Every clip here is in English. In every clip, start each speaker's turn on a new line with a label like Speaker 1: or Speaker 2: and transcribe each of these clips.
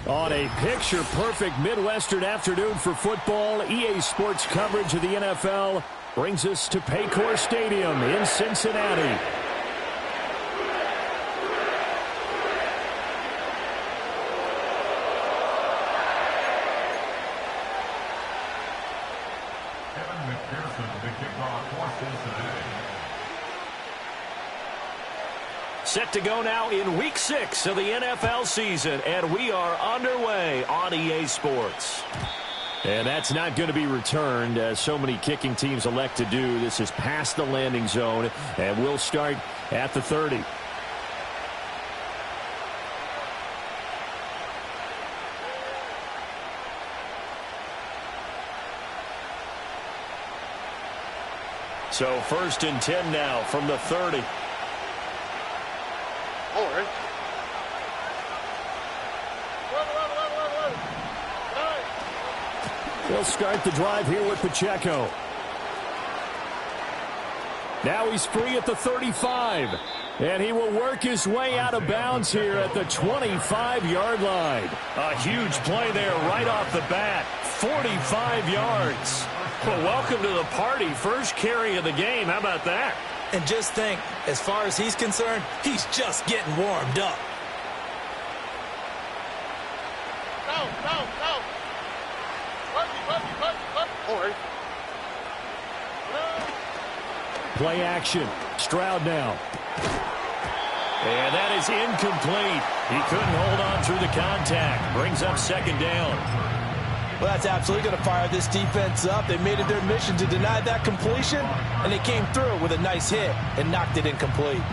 Speaker 1: On a picture-perfect Midwestern afternoon for football, EA Sports coverage of the NFL brings us to Paycor Stadium in Cincinnati. Set to go now in Week 6 of the NFL season, and we are underway on EA Sports. And that's not going to be returned, as so many kicking teams elect to do. This is past the landing zone, and we'll start at the 30. So 1st and 10 now from the 30. They'll start the drive here with Pacheco. Now he's free at the 35. And he will work his way out of bounds here at the 25-yard line. A huge play there right off the bat. 45 yards. Well, welcome to the party. First carry of the game. How about that?
Speaker 2: And just think, as far as he's concerned, he's just getting warmed up.
Speaker 1: Play action. Stroud now. And that is incomplete. He couldn't hold on through the contact. Brings up 2nd down.
Speaker 2: Well, that's absolutely going to fire this defense up. They made it their mission to deny that completion, and they came through with a nice hit and knocked it incomplete.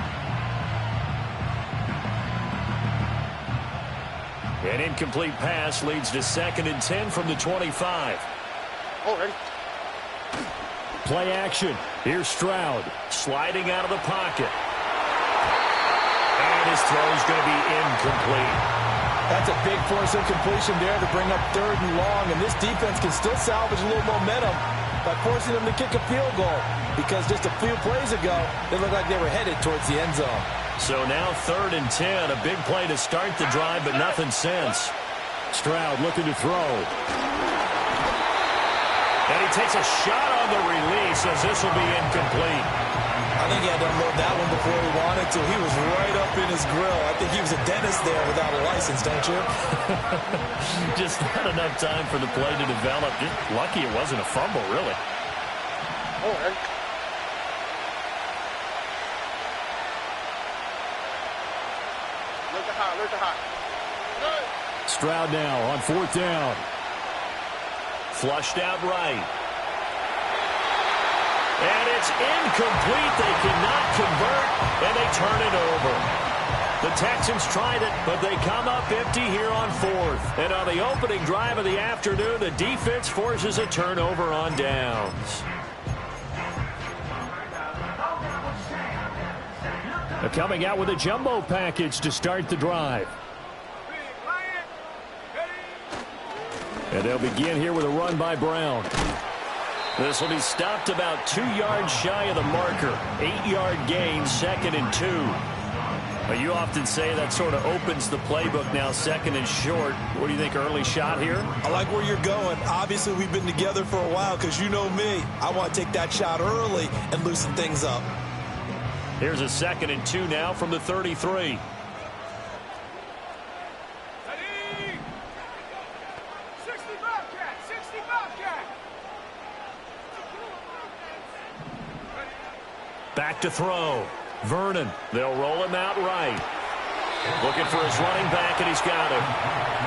Speaker 1: An incomplete pass leads to 2nd and 10 from the 25. Play action. Here's Stroud. Sliding out of the pocket. And his throw is going to be incomplete.
Speaker 2: That's a big force incompletion there to bring up 3rd and long, and this defense can still salvage a little momentum by forcing them to kick a field goal, because just a few plays ago, they looked like they were headed towards the end zone.
Speaker 1: So now 3rd and 10, a big play to start the drive, but nothing since. Stroud looking to throw. And he takes a shot on the release as this will be incomplete.
Speaker 2: I think he had to unload that one before he wanted to. He was right up in his grill. I think he was a dentist there without a license, don't you?
Speaker 1: Just not enough time for the play to develop. Just lucky it wasn't a fumble, really. Stroud now on 4th down. Flushed out right. And it's incomplete. They cannot convert, and they turn it over. The Texans tried it, but they come up empty here on 4th. And on the opening drive of the afternoon, the defense forces a turnover on downs. They're coming out with a jumbo package to start the drive. And they'll begin here with a run by Brown. This will be stopped about 2 yards shy of the marker. 8-yard gain, 2nd and 2. Well, you often say that sort of opens the playbook now, 2nd and short. What do you think, early shot here?
Speaker 2: I like where you're going. Obviously, we've been together for a while because you know me. I want to take that shot early and loosen things up.
Speaker 1: Here's a 2nd and 2 now from the 33. Back to throw. Vernon. They'll roll him out right. Looking for his running back, and he's got him.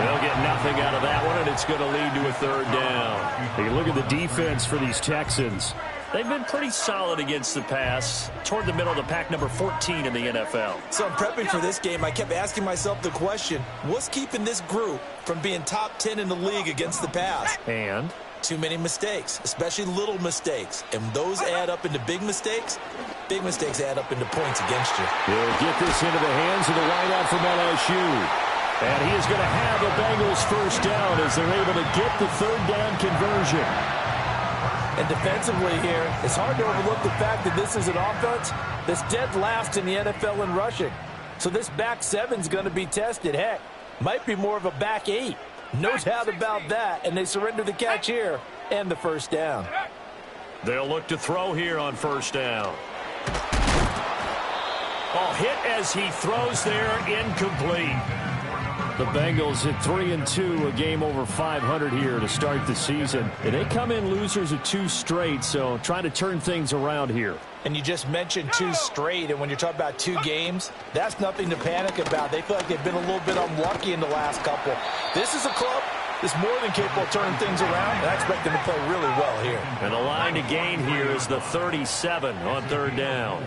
Speaker 1: They'll get nothing out of that one, and it's going to lead to a 3rd down. You look at the defense for these Texans. They've been pretty solid against the pass. Toward the middle of the pack, number 14 in the NFL.
Speaker 2: So I'm prepping for this game. I kept asking myself the question, what's keeping this group from being top 10 in the league against the pass?
Speaker 1: And?
Speaker 2: Too many mistakes, especially little mistakes. And those add up into big mistakes. Big mistakes add up into points against you.
Speaker 1: He'll get this into the hands of the wideout from LSU. And he is going to have the Bengals 1st down as they're able to get the 3rd down conversion.
Speaker 2: And defensively here, it's hard to overlook the fact that this is an offense that's dead last in the NFL in rushing. So this back 7's going to be tested. Heck, Might be more of a back 8. No doubt about that. And they surrender the catch here and the first down.
Speaker 1: They'll look to throw here on first down. Oh, hit as he throws there, incomplete. The Bengals at 3-2, a game over 500 here to start the season. And they come in losers of 2 straight, so trying to turn things around here.
Speaker 2: And you just mentioned 2 straight, and when you're talking about 2 games, that's nothing to panic about. They feel like they've been a little bit unlucky in the last couple. This is a club that's more than capable of turning things around, and I expect them to play really well here.
Speaker 1: And the line to gain here is the 37 on third down.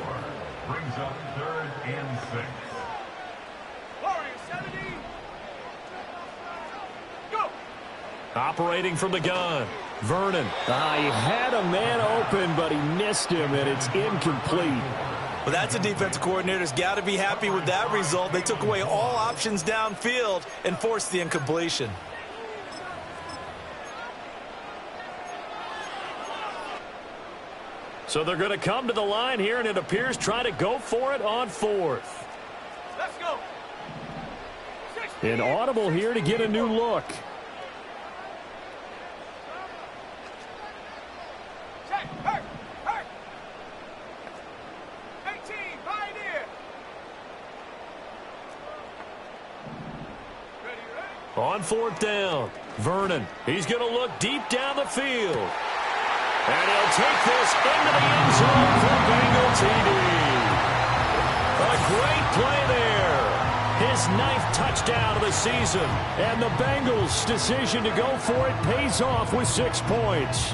Speaker 3: Brings up 3rd and 6.
Speaker 1: Operating from the gun, Vernon. He had a man open, but he missed him, and it's incomplete.
Speaker 2: Well, that's a defensive coordinator's got to be happy with that result. They took away all options downfield and forced the incompletion.
Speaker 1: So they're going to come to the line here, and it appears trying to go for it on 4th.
Speaker 4: Let's go.
Speaker 1: An audible here to get a new look. On 4th down, Vernon. He's going to look deep down the field. And he'll take this into the end zone for Bengal TD. A great play there. His 9th touchdown of the season. And the Bengals' decision to go for it pays off with 6 points.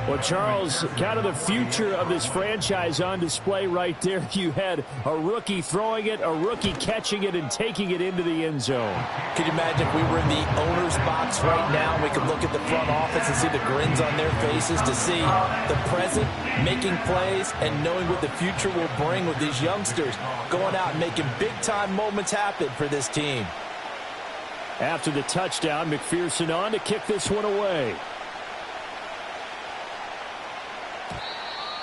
Speaker 1: Well, Charles, kind of the future of this franchise on display right there. You had a rookie throwing it, a rookie catching it, and taking it into the end zone.
Speaker 2: Could you imagine if we were in the owner's box right now, we could look at the front office and see the grins on their faces to see the present making plays and knowing what the future will bring with these youngsters going out and making big-time moments happen for this team.
Speaker 1: After the touchdown, McPherson on to kick this one away.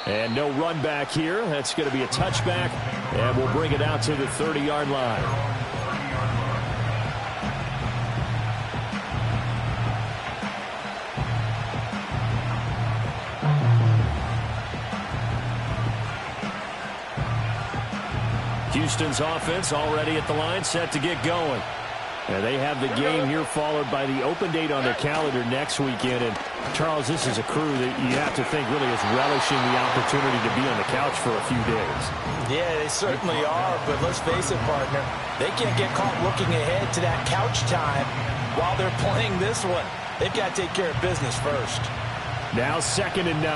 Speaker 1: And no run back here. That's going to be a touchback, and we'll bring it out to the 30-yard line. Houston's offense already at the line, set to get going. And they have the game here followed by the open date on their calendar next weekend. And, Charles, this is a crew that you have to think really is relishing the opportunity to be on the couch for a few days. Yeah, they certainly are, but let's face it, partner. They can't get caught looking ahead to that couch time while they're playing this one. They've got to take care of business first. Now 2nd and 9.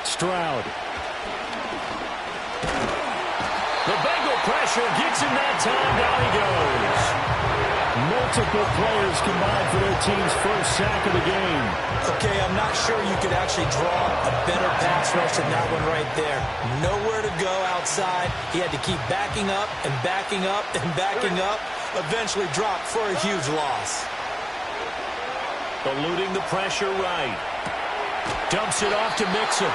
Speaker 1: Stroud. The Bengal pressure gets him that time. Down he goes. Multiple players combined for their team's first sack of the game.
Speaker 2: Okay, I'm not sure you could actually draw a better pass rush than that one right there. Nowhere to go outside. He had to keep backing up and backing up and backing up. Eventually dropped for a huge loss.
Speaker 1: Eluding the pressure right. Dumps it off to Mixon.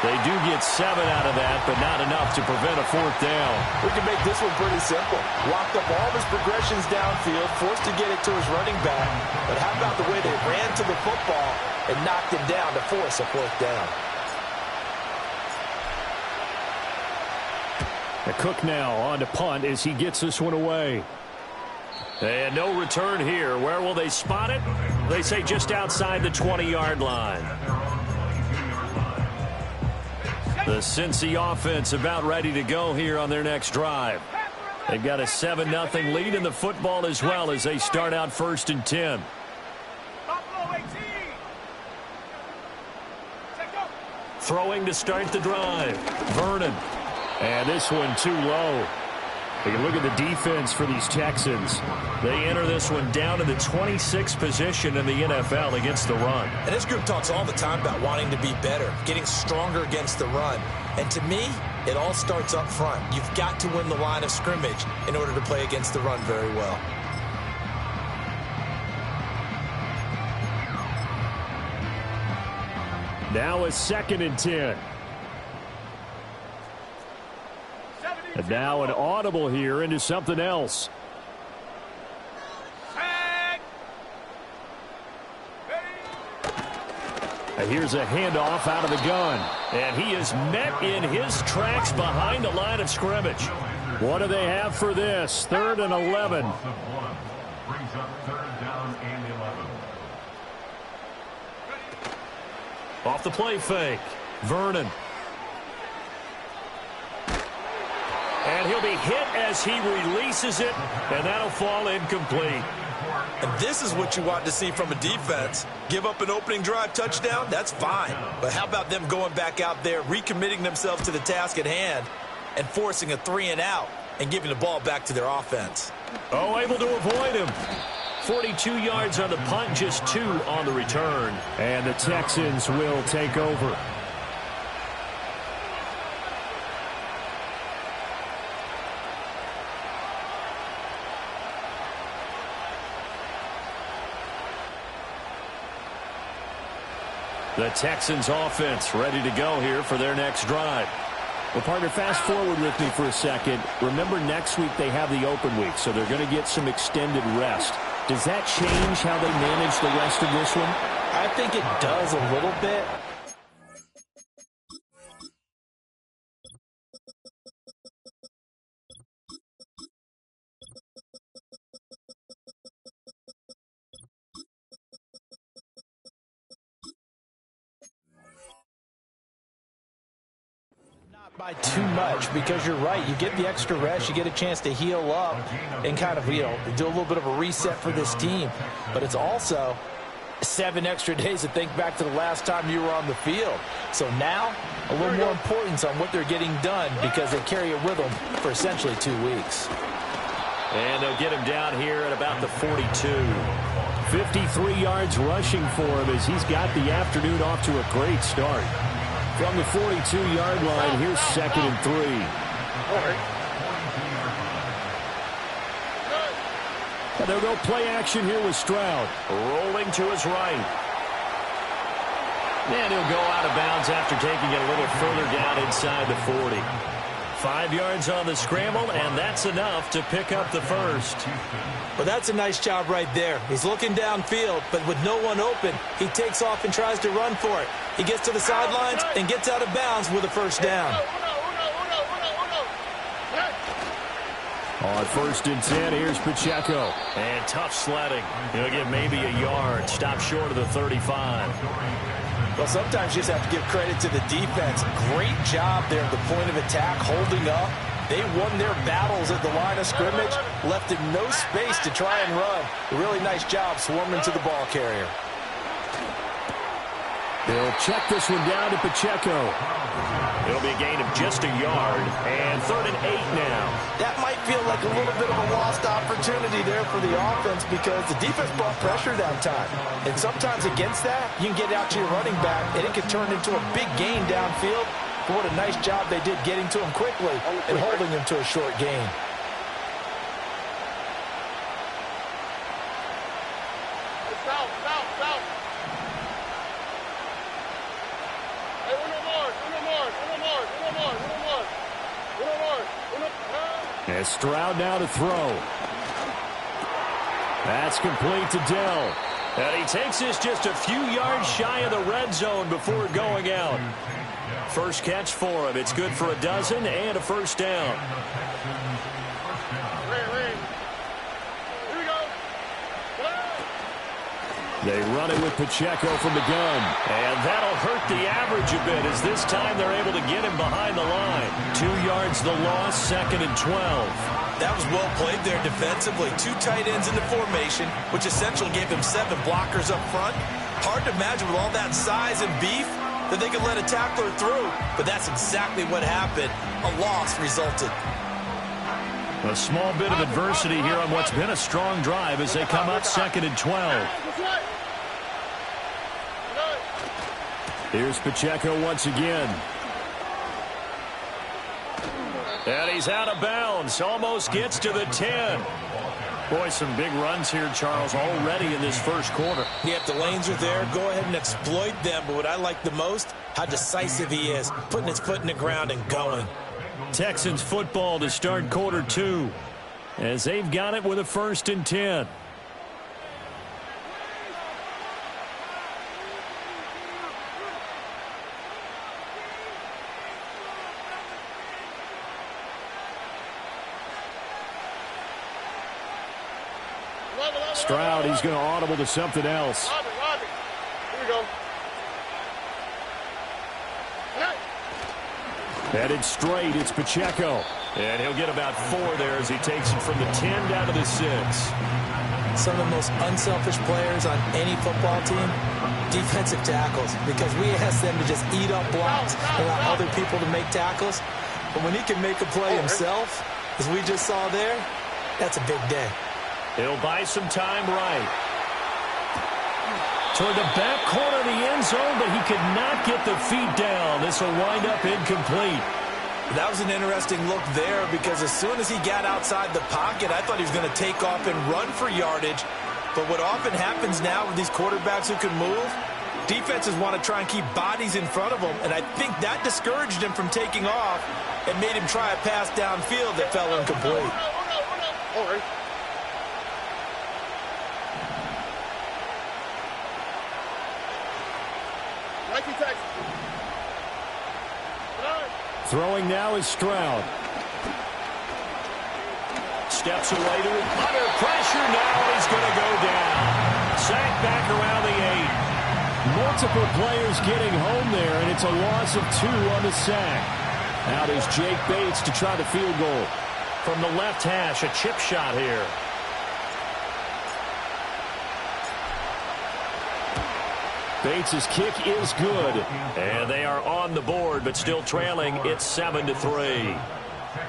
Speaker 1: They do get 7 out of that, but not enough to prevent a 4th down.
Speaker 2: We can make this one pretty simple. Locked up all of his progressions downfield, forced to get it to his running back. But how about the way they ran to the football and knocked him down to force a 4th down?
Speaker 1: The Cook now on to punt as he gets this one away. And no return here. Where will they spot it? They say just outside the 20-yard line. The Cincy offense about ready to go here on their next drive. They've got a 7-0 lead in the football as well as they start out 1st and 10. Throwing to start the drive. Vernon. And this one too low. You look at the defense for these Texans. They enter this one down in the 26th position in the NFL against the run.
Speaker 2: And this group talks all the time about wanting to be better, getting stronger against the run. And to me, it all starts up front. You've got to win the line of scrimmage in order to play against the run very well.
Speaker 1: Now a 2nd and 10.
Speaker 4: 7
Speaker 1: And now an audible here into something else. And here's a handoff out of the gun. And he is met in his tracks behind the line of scrimmage. What do they have for this? 3rd and 11.
Speaker 3: Brings up 3rd down and 11.
Speaker 1: Off the play fake. Vernon. And he'll be hit as he releases it, and that'll fall incomplete.
Speaker 2: And this is what you want to see from a defense. Give up an opening drive touchdown, that's fine. But how about them going back out there, recommitting themselves to the task at hand, and forcing a 3-and-out and giving the ball back to their offense?
Speaker 1: Oh, able to avoid him. 42 yards on the punt, just 2 on the return. And the Texans will take over. The Texans offense ready to go here for their next drive. Well, partner, fast forward with me for a second. Remember, next week they have the open week, so they're going to get some extended rest. Does that change how they manage the rest of this one?
Speaker 2: I think it does a little bit. By too much, because you're right, you get the extra rest, you get a chance to heal up and kind of, do a little bit of a reset for this team. But it's also 7 extra days to think back to the last time you were on the field. So now a little more importance on what they're getting done, because they carry it with them for essentially 2 weeks.
Speaker 1: And they'll get him down here at about the 42. 53 yards rushing for him as he's got the afternoon off to a great start. From the 42-yard line, here's 2nd and 3. And they'll go play action here with Stroud. Rolling to his right. And he'll go out of bounds after taking it a little further down inside the 40. 5 yards on the scramble, and that's enough to pick up the first.
Speaker 2: Well, that's a nice job right there. He's looking downfield, but with no one open, he takes off and tries to run for it. He gets to the sidelines and gets out of bounds with a first down.
Speaker 1: On 1st and 10, here's Pacheco. And tough sledding. He'll get maybe a yard. Stop short of the 35.
Speaker 2: Well, sometimes you just have to give credit to the defense. Great job there at the point of attack, holding up. They won their battles at the line of scrimmage, left him no space to try and run. A really nice job swarming to the ball carrier.
Speaker 1: They'll check this one down to Pacheco. It'll be a gain of just a yard, and 3rd and 8 now.
Speaker 2: That might feel like a little bit of a lost opportunity there for the offense, because the defense brought pressure that time. And sometimes against that, you can get out to your running back, and it can turn into a big gain downfield. But what a nice job they did getting to him quickly and holding him to a short gain.
Speaker 1: And Stroud now to throw. That's complete to Dell. And he takes this just a few yards shy of the red zone before going out. First catch for him. It's good for a dozen and a first down. They run it with Pacheco from the gun. And that'll hurt the average a bit, as this time they're able to get him behind the line. 2 yards the loss, 2nd and 12.
Speaker 2: That was well played there defensively. 2 tight ends in the formation, which essentially gave them 7 blockers up front. Hard to imagine with all that size and beef that they could let a tackler through. But that's exactly what happened. A loss resulted.
Speaker 1: A small bit of adversity here on what's been a strong drive as they come up 2nd and 12. Here's Pacheco once again. And he's out of bounds. Almost gets to the 10. Boy, some big runs here, Charles, already in this first quarter.
Speaker 2: Yeah, if the lanes are there, go ahead and exploit them. But what I like the most, how decisive he is, putting his foot in the ground and going.
Speaker 1: Texans football to start quarter 2 as they've got it with a 1st and 10. Stroud, he's going to audible to something else.
Speaker 4: Here we go.
Speaker 1: Headed straight, it's Pacheco. And he'll get about 4 there as he takes it from the 10 down to the 6.
Speaker 2: Some of the most unselfish players on any football team, defensive tackles, because we ask them to just eat up blocks and allow other people to make tackles. But when he can make a play himself, as we just saw there, that's a big day.
Speaker 1: He'll buy some time right. Toward the back corner of the end zone, but he could not get the feet down. This will wind up incomplete.
Speaker 2: That was an interesting look there because as soon as he got outside the pocket, I thought he was going to take off and run for yardage. But what often happens now with these quarterbacks who can move, defenses want to try and keep bodies in front of them, and I think that discouraged him from taking off and made him try a pass downfield that fell incomplete.
Speaker 1: Throwing now is Stroud. Steps away to it. Under pressure now. He's going to go down. Sacked back around the 8. Multiple players getting home there, and it's a loss of 2 on the sack. Out is Jake Bates to try the field goal. From the left hash, a chip shot here. Bates' kick is good. And they are on the board, but still trailing. It's 7-3.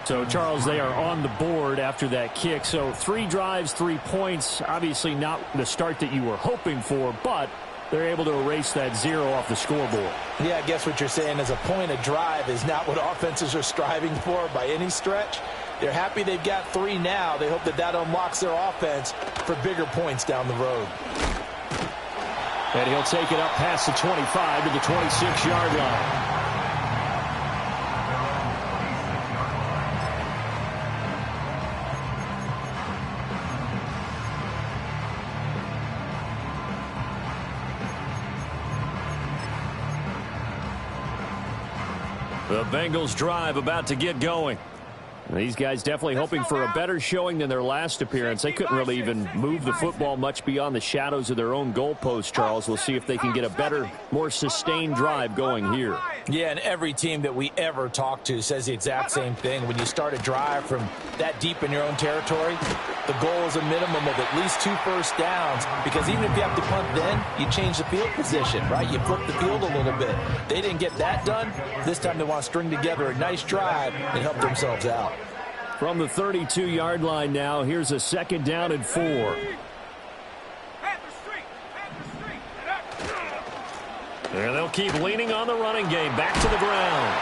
Speaker 1: So, Charles, they are on the board after that kick. So, 3 drives, 3 points. Obviously not the start that you were hoping for, but they're able to erase that 0 off the scoreboard.
Speaker 2: Yeah, I guess what you're saying is a point a drive is not what offenses are striving for by any stretch. They're happy they've got 3 now. They hope that that unlocks their offense for bigger points down the road.
Speaker 1: And he'll take it up past the 25 to the 26-yard line. The Bengals drive about to get going. These guys definitely hoping for a better showing than their last appearance. They couldn't really even move the football much beyond the shadows of their own goalpost, Charles. We'll see if they can get a better, more sustained drive going here.
Speaker 2: Yeah, and every team that we ever talk to says the exact same thing. When you start a drive from that deep in your own territory, the goal is a minimum of at least 2 first downs, because even if you have to punt then, you change the field position, right? You flip the field a little bit. They didn't get that done. This time they want to string together a nice drive and help themselves out.
Speaker 1: From the 32-yard line now, here's a 2nd down and 4. And they'll keep leaning on the running game. Back to the ground.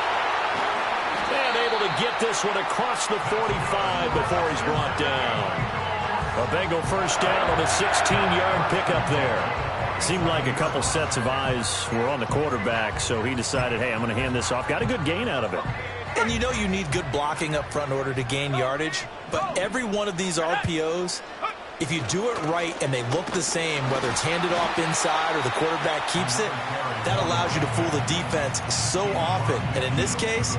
Speaker 1: And able to get this one across the 45 before he's brought down. A Bengal first down on a 16-yard pickup there. Seemed like a couple sets of eyes were on the quarterback, so he decided, hey, I'm going to hand this off. Got a good gain out of it.
Speaker 2: And you know you need good blocking up front in order to gain yardage. But every one of these RPOs, if you do it right and they look the same, whether it's handed off inside or the quarterback keeps it, that allows you to fool the defense so often. And in this case,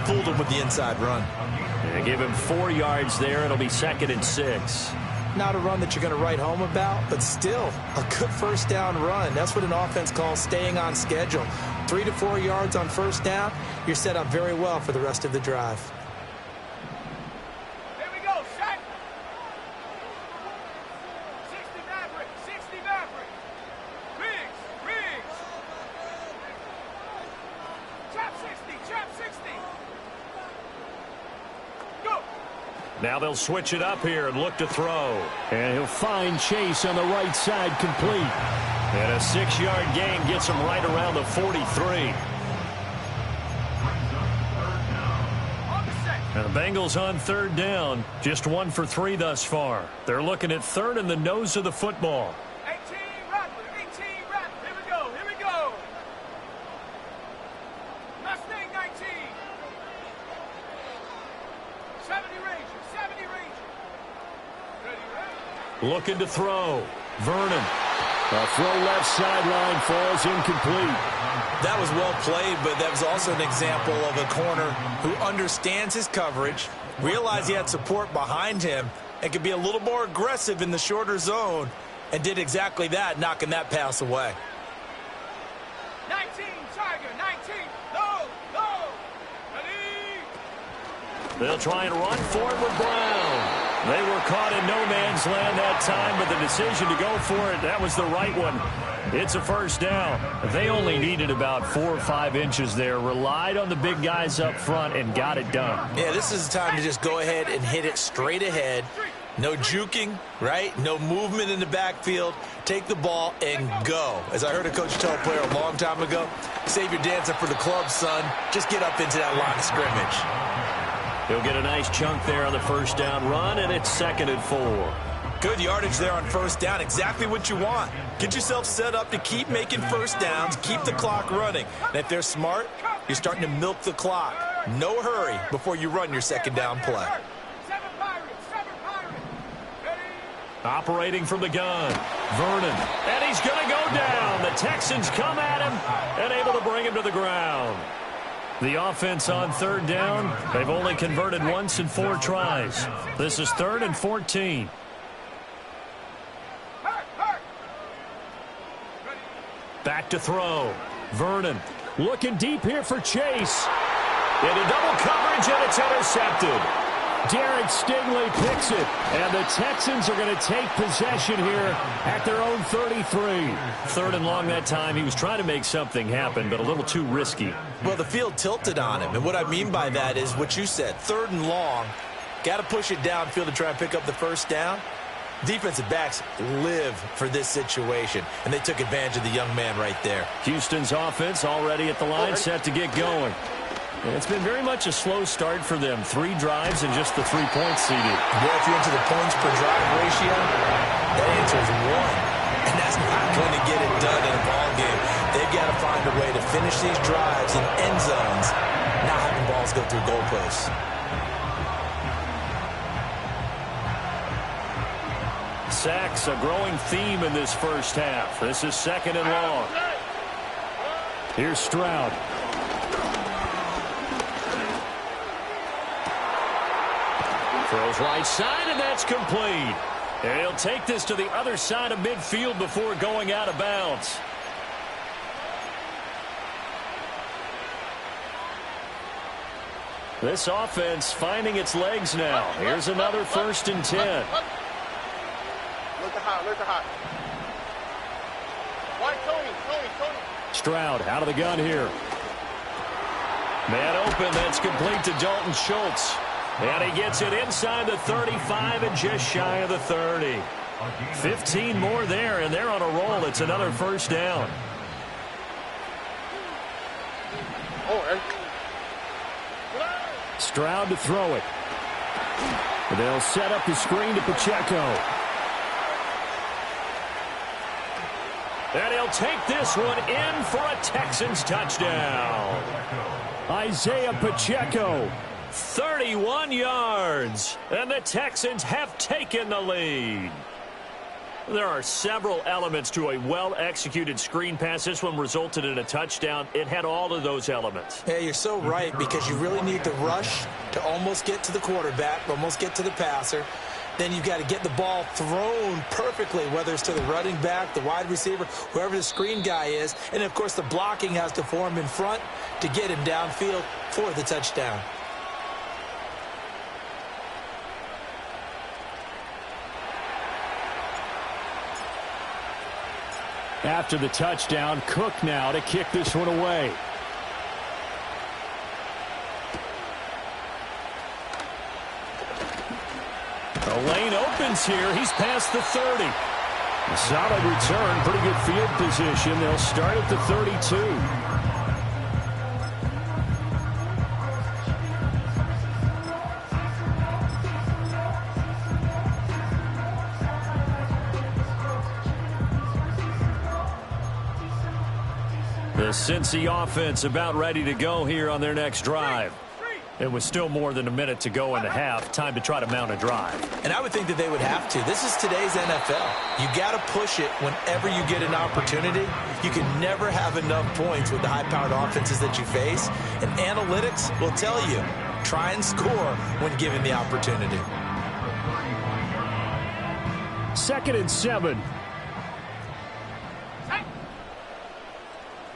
Speaker 2: fooled them with the inside run.
Speaker 1: Yeah, give him 4 yards there. It'll be 2nd and 6.
Speaker 2: Not a run that you're going to write home about, but still a good first down run. That's what an offense calls staying on schedule. 3 to 4 yards on first down, you're set up very well for the rest of the drive.
Speaker 4: Here we go, Shaq. 60 Maverick, 60 Maverick. Riggs. Trap 60. Go.
Speaker 1: Now they'll switch it up here and look to throw. And he'll find Chase on the right side complete. And a 6-yard gain gets him right around the 43. And the Bengals on 3rd down. Just 1 for 3 thus far. They're looking at 3rd in the nose of the football.
Speaker 4: 18 Rattler. Here we go. Mustang 19.
Speaker 1: Looking to throw. Vernon. A throw left sideline falls incomplete.
Speaker 2: That was well played, but that was also an example of a corner who understands his coverage, realized he had support behind him, and could be a little more aggressive in the shorter zone, and did exactly that, knocking that pass away.
Speaker 4: 19, Tiger, 19. No, no. Ready?
Speaker 1: They'll try and run for it with Brown. They were caught in no man's land that time, but the decision to go for it, that was the right one. It's a first down. They only needed about 4 or 5 inches there, relied on the big guys up front, and got it done.
Speaker 2: Yeah, this is the time to just go ahead and hit it straight ahead. No juking, right? No movement in the backfield. Take the ball and go. As I heard a coach tell a player a long time ago, save your dancing for the club, son. Just get up into that line of scrimmage.
Speaker 1: He'll get a nice chunk there on the first down run, and it's 2nd and 4.
Speaker 2: Good yardage there on first down. Exactly what you want. Get yourself set up to keep making first downs, keep the clock running. And if they're smart, you're starting to milk the clock. No hurry before you run your second down play.
Speaker 4: 7 Pirates, 7 Pirates. Ready?
Speaker 1: Operating from the gun, Vernon. And he's going to go down. The Texans come at him and able to bring him to the ground. The offense on 3rd down, they've only converted once in 4 tries. This is 3rd and 14. Back to throw. Vernon looking deep here for Chase. Into double coverage, and it's intercepted. Derek Stingley picks it, and the Texans are going to take possession here at their own 33. 3rd and long that time. He was trying to make something happen, but a little too risky.
Speaker 2: Well, the field tilted on him, and what I mean by that is what you said, 3rd and long. Got to push it downfield to try and pick up the first down. Defensive backs live for this situation, and they took advantage of the young man right there.
Speaker 1: Houston's offense already at the line, set to get going. It's been very much a slow start for them. 3 drives and just the 3 points seeded.
Speaker 2: Well, if you're into the points per drive ratio, that answer is 1. And that's not going to get it done in a ball game. They've got to find a way to finish these drives in end zones, not having balls go through goalposts.
Speaker 1: Sacks, a growing theme in this first half. This is 2nd and long. Here's Stroud. Throws right side, and that's complete. And he'll take this to the other side of midfield before going out of bounds. This offense finding its legs now. Here's another 1st and 10.
Speaker 4: Look at hot. Why Tony?
Speaker 1: Stroud out of the gun here. Man open, that's complete to Dalton Schultz. And he gets it inside the 35 and just shy of the 30. 15 more there, and they're on a roll. It's another first down. Stroud to throw it. They'll set up the screen to Pacheco. And he'll take this one in for a Texans touchdown. Isaiah Pacheco, 31 yards, and the Texans have taken the lead. There are several elements to a well-executed screen pass. This one resulted in a touchdown. It had all of those elements.
Speaker 2: Yeah, you're so right, because you really need to rush to almost get to the quarterback, almost get to the passer. Then you've got to get the ball thrown perfectly, whether it's to the running back, the wide receiver, whoever the screen guy is. And, of course, the blocking has to form in front to get him downfield for the touchdown.
Speaker 1: After the touchdown, Cook now to kick this one away. The lane opens here. He's past the 30. A solid return, pretty good field position. They'll start at the 32. The Cincy offense about ready to go here on their next drive. And with still more than a minute to go in the half, time to try to mount a drive.
Speaker 2: And I would think that they would have to. This is today's NFL. You got to push it whenever you get an opportunity. You can never have enough points with the high-powered offenses that you face. And analytics will tell you, try and score when given the opportunity.
Speaker 1: 2nd and 7.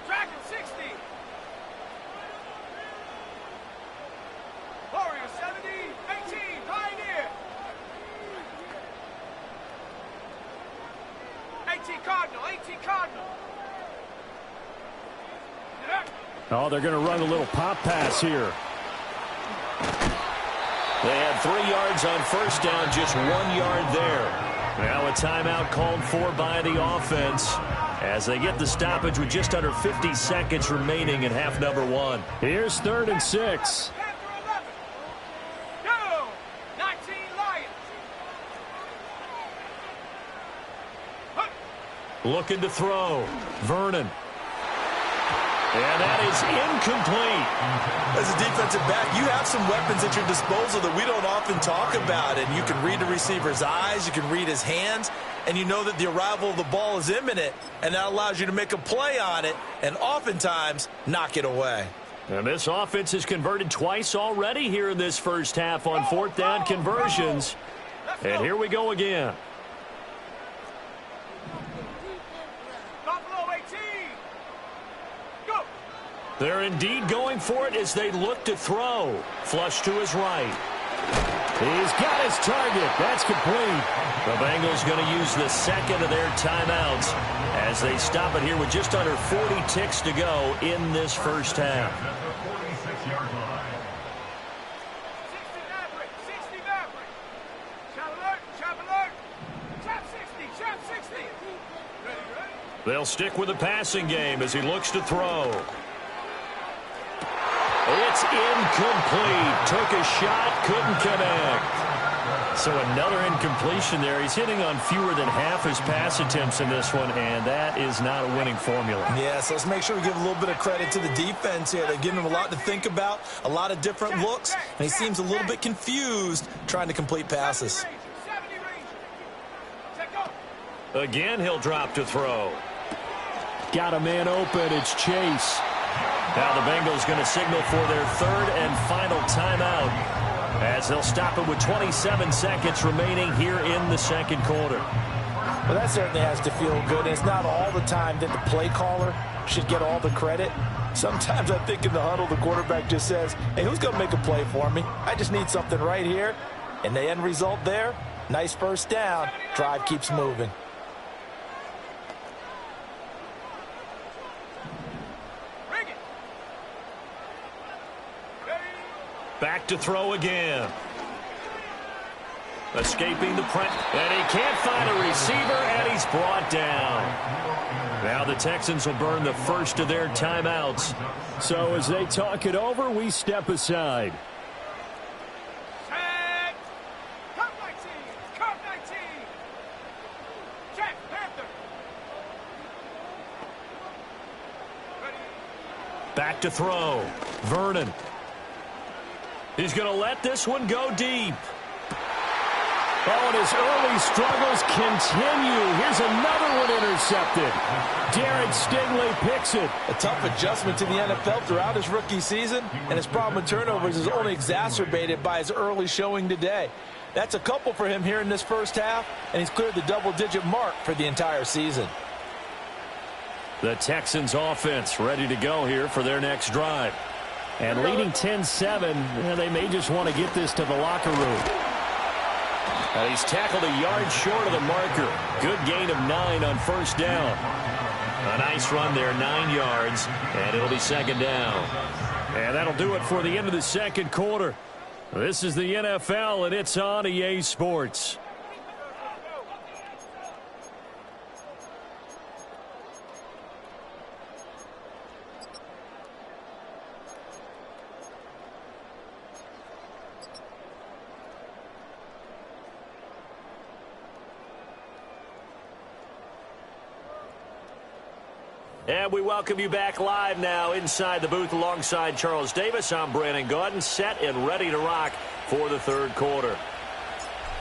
Speaker 4: Track him 60. Warrior 70, 18, Pioneer. 18 Cardinal, 18 Cardinal.
Speaker 1: Oh, they're going to run a little pop pass here. They had 3 yards on first down, just 1 yard there. Now a timeout called for by the offense as they get the stoppage with just under 50 seconds remaining in half number 1. Here's 3rd and 6.
Speaker 4: Go! 19 Lions.
Speaker 1: Looking to throw. Vernon. And that is incomplete.
Speaker 2: As a defensive back, you have some weapons at your disposal that we don't often talk about. And you can read the receiver's eyes, you can read his hands, and you know that the arrival of the ball is imminent, and that allows you to make a play on it and oftentimes knock it away.
Speaker 1: And this offense has converted twice already here in this first half on 4th down conversions. And here we go again.
Speaker 4: Buffalo 18. Go!
Speaker 1: They're indeed going for it as they look to throw. Flush to his right. He's got his target. That's complete. The Bengals going to use the 2nd of their timeouts as they stop it here with just under 40 ticks to go in this first half.
Speaker 3: 46-yard line.
Speaker 4: 60 Maverick, 60 Maverick. Chop alert, chop alert. Chop 60, chop 60. Ready, ready?
Speaker 1: They'll stick with the passing game as he looks to throw. It's incomplete. Took a shot, couldn't connect. So another incompletion there. He's hitting on fewer than half his pass attempts in this one, and that is not a winning formula.
Speaker 2: Yeah, so let's make sure we give a little bit of credit to the defense here. They're giving him a lot to think about, a lot of different looks, and he seems a little bit confused trying to complete passes.
Speaker 4: 70 range. Set go.
Speaker 1: Again, he'll drop to throw. Got a man open. It's Chase. Now the Bengals going to signal for their 3rd and final timeout as they'll stop it with 27 seconds remaining here in the 2nd quarter.
Speaker 2: Well, that certainly has to feel good. It's not all the time that the play caller should get all the credit. Sometimes I think in the huddle, the quarterback just says, hey, who's going to make a play for me? I just need something right here. And the end result there, nice first down. Drive keeps moving.
Speaker 1: Back to throw again. Escaping the press. And he can't find a receiver, and he's brought down. Now the Texans will burn the first of their timeouts. So as they talk it over, we step aside.
Speaker 4: Set. Cup 19. Cup 19. Check. Panther. Ready.
Speaker 1: Back to throw. Vernon. He's going to let this one go deep. Oh, and his early struggles continue. Here's another one intercepted. Derek Stingley picks it.
Speaker 2: A tough adjustment to the NFL throughout his rookie season, and his problem with turnovers is only exacerbated by his early showing today. That's a couple for him here in this first half, and he's cleared the double-digit mark for the entire season.
Speaker 1: The Texans offense ready to go here for their next drive. And leading 10-7, they may just want to get this to the locker room. And he's tackled a yard short of the marker. Good gain of 9 on first down. A nice run there, 9 yards, and it'll be 2nd down. And that'll do it for the end of the 2nd quarter. This is the NFL, and it's on EA Sports. And we welcome you back live now inside the booth alongside Charles Davis. I'm Brandon Gaudin, set and ready to rock for the third quarter.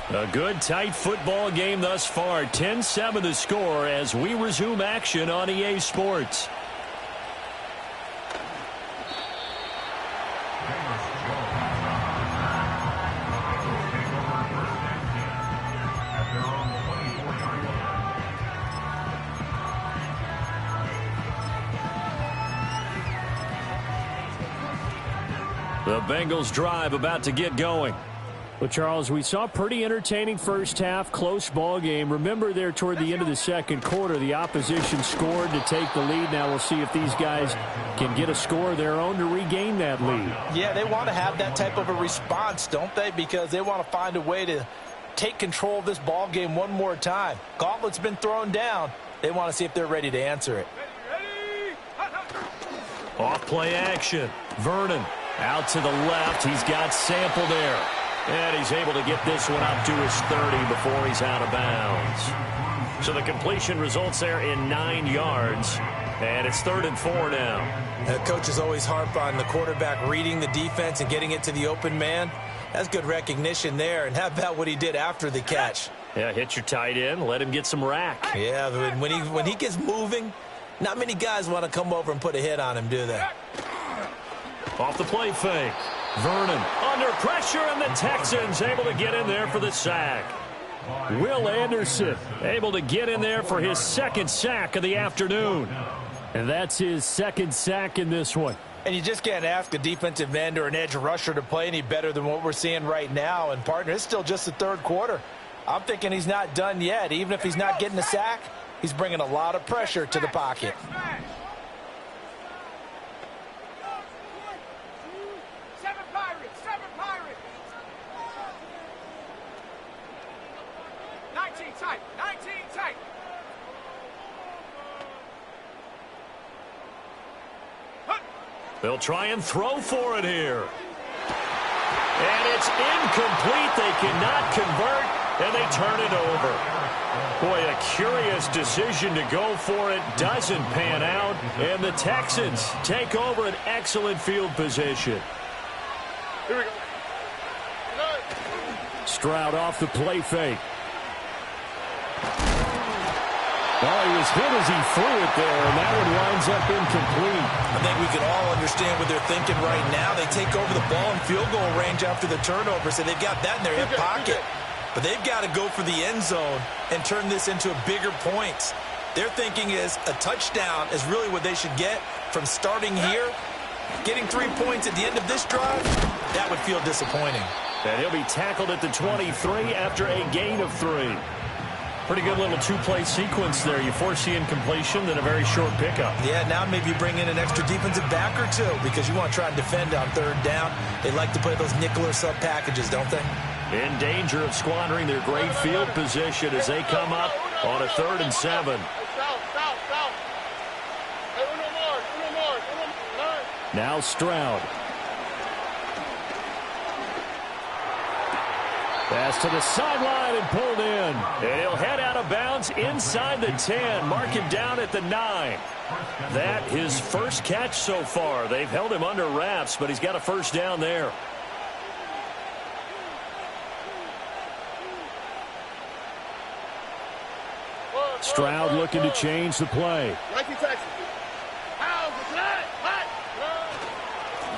Speaker 1: A good, tight football game thus far. 10-7 the score as we resume action on EA Sports. The Bengals drive about to get going.
Speaker 5: Well, Charles, we saw a pretty entertaining first half, close ball game. Remember there toward the end of the second quarter, the opposition scored to take the lead. Now we'll see if these guys can get a score of their own to regain that lead.
Speaker 2: Yeah, they want to have that type of a response, don't they? Because they want to find a way to take control of this ball game one more time. Gauntlet's been thrown down. They want to see if they're ready to answer it.
Speaker 1: Off play action. Vernon out to the left. He's got Sample there. And he's able to get this one up to his 30 before he's out of bounds. So the completion results there in 9 yards. And it's 3rd and 4 now.
Speaker 2: Coaches always harp on the quarterback reading the defense and getting it to the open man. That's good recognition there. And how about what he did after the catch?
Speaker 1: Yeah, hit your tight end. Let him get some rack.
Speaker 2: Yeah, when he gets moving, not many guys want to come over and put a hit on him, do they?
Speaker 1: Off the play fake. Vernon under pressure, and the Texans able to get in there for the sack. Will Anderson able to get in there for his second sack of the afternoon.
Speaker 5: And that's his second sack in this one.
Speaker 2: And you just can't ask a defensive end or an edge rusher to play any better than what we're seeing right now. And, partner, it's still just the third quarter. I'm thinking he's not done yet. Even if he's not getting a sack, he's bringing a lot of pressure to the pocket.
Speaker 1: They'll try and throw for it here. And it's incomplete. They cannot convert, and they turn it over. Boy, a curious decision to go for it. Doesn't pan out, and the Texans take over an excellent field position.
Speaker 4: Here we go.
Speaker 5: Stroud off the play fake. Oh, he was hit as he threw it there, and that one winds up incomplete.
Speaker 2: I think we can all understand what they're thinking right now. They take over the ball in field goal range after the turnover, so they've got that in their hip pocket. But they've got to go for the end zone and turn this into bigger points. Their thinking is a touchdown is really what they should get from starting here. Getting 3 points at the end of this drive, that would feel disappointing.
Speaker 1: And he'll be tackled at the 23 after a gain of 3. Pretty good little two-play sequence there. You force the incompletion, then a very short pickup.
Speaker 2: Yeah, now maybe you bring in an extra defensive back or two because you want to try and defend on third down. They like to play those nickel or sub packages, don't they?
Speaker 1: In danger of squandering their great field position as they come up on a 3rd and 7.
Speaker 5: Now Stroud. Pass to the sideline and pulled in.
Speaker 1: And he'll head out of bounds inside the 10. Mark him down at the 9. That his first catch so far. They've held him under wraps, but he's got a first down there.
Speaker 5: Stroud looking to change the play.